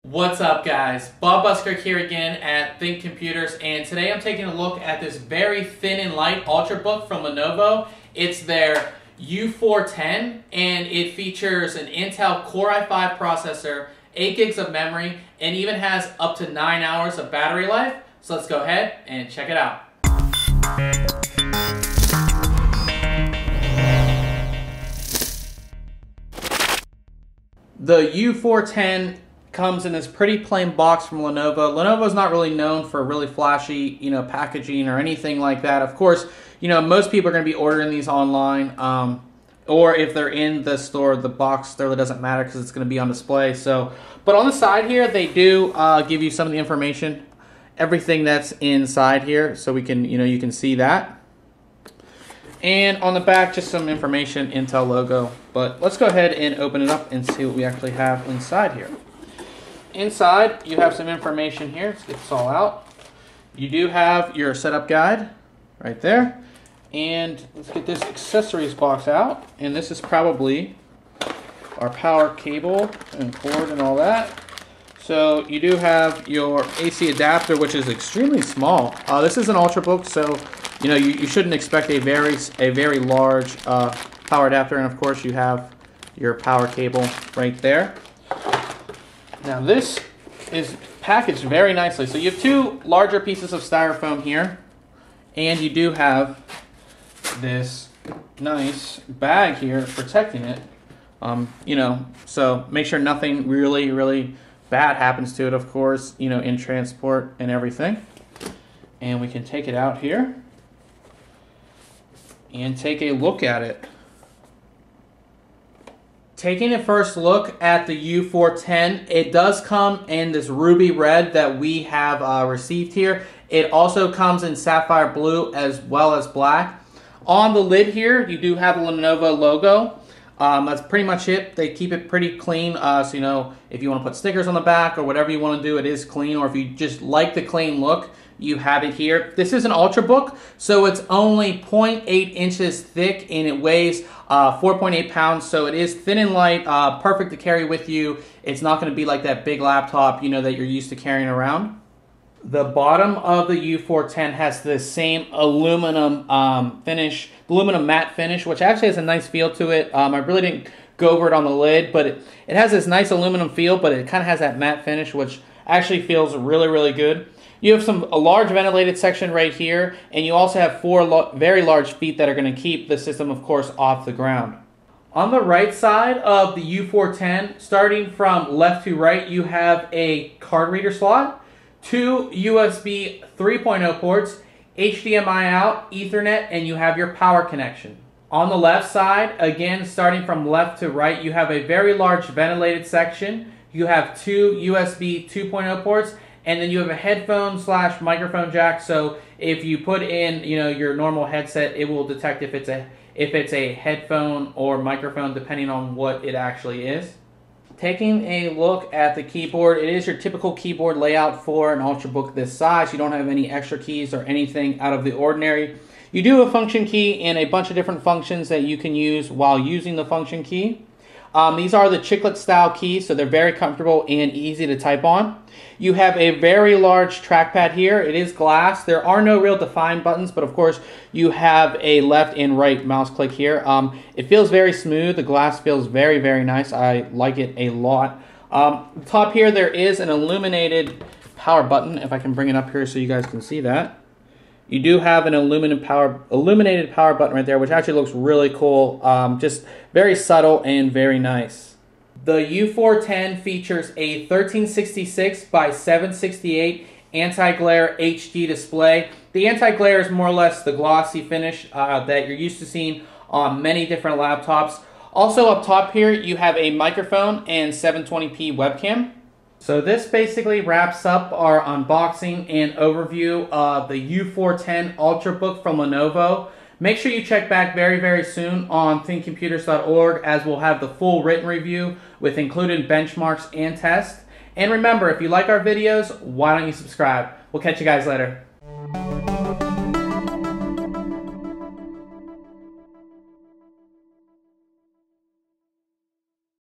What's up, guys? Bob Buskirk here again at ThinkComputers, and today I'm taking a look at this very thin and light Ultrabook from Lenovo. It's their U410, and it features an Intel Core i5 processor, 8 gigs of memory, and even has up to 9 hours of battery life. So let's go ahead and check it out. The U410 comes in this pretty plain box from Lenovo. Lenovo's not really known for really flashy, packaging or anything like that. Of course, most people are going to be ordering these online, or if they're in the store, the box really doesn't matter because it's going to be on display. So, but on the side here, they do give you some of the information, everything that's inside here, so we can, you can see that. And on the back, just some information, Intel logo. But let's go ahead and open it up and see what we actually have inside here. Inside, you have some information here. Let's get this all out. You do have your setup guide right there. And let's get this accessories box out. And this is probably our power cable and cord and all that. So you do have your AC adapter, which is extremely small. This is an Ultrabook, so you shouldn't expect a very large power adapter. And of course, you have your power cable right there. Now this is packaged very nicely. So you have two larger pieces of styrofoam here, and you do have this nice bag here protecting it. So make sure nothing really bad happens to it, of course, in transport and everything. And we can take it out here and take a look at it. Taking a first look at the U410, it does come in this ruby red that we have received here. It also comes in sapphire blue as well as black. On the lid here, you do have a Lenovo logo. That's pretty much it. They keep it pretty clean, so if you want to put stickers on the back or whatever you want to do, it is clean. Or if you just like the clean look, you have it here. This is an Ultrabook, so it's only 0.8 inches thick and it weighs 4.8 pounds, so it is thin and light, perfect to carry with you. It's not going to be like that big laptop, that you're used to carrying around. The bottom of the U410 has the same aluminum finish, aluminum matte finish, which actually has a nice feel to it. I really didn't go over it on the lid, but it has this nice aluminum feel, but it kind of has that matte finish, which actually feels really good. You have a large ventilated section right here, and you also have four very large feet that are going to keep the system, of course, off the ground. On the right side of the U410, starting from left to right, you have a card reader slot, two USB 3.0 ports, HDMI out, Ethernet, and you have your power connection. On the left side, again, starting from left to right, you have a very large ventilated section. You have two USB 2.0 ports, and then you have a headphone/microphone jack. So if you put in, your normal headset, it will detect if it's a headphone or microphone, depending on what it actually is. Taking a look at the keyboard, it is your typical keyboard layout for an Ultrabook this size. You don't have any extra keys or anything out of the ordinary. You do have a function key and a bunch of different functions that you can use while using the function key. These are the chiclet style keys, so they're very comfortable and easy to type on. You have a very large trackpad here. It is glass. There are no real defined buttons, but of course you have a left and right mouse click here. It feels very smooth. The glass feels very nice. I like it a lot. Top here there is an illuminated power button, if I can bring it up here so you guys can see that. You do have an illuminated power button right there, which actually looks really cool. Just very subtle and very nice. The U410 features a 1366 by 768 anti-glare HD display. The anti-glare is more or less the glossy finish that you're used to seeing on many different laptops. Also up top here, you have a microphone and 720p webcam. So this basically wraps up our unboxing and overview of the U410 Ultrabook from Lenovo. Make sure you check back very soon on ThinkComputers.org, as we'll have the full written review with included benchmarks and tests. And remember, if you like our videos, why don't you subscribe? We'll catch you guys later.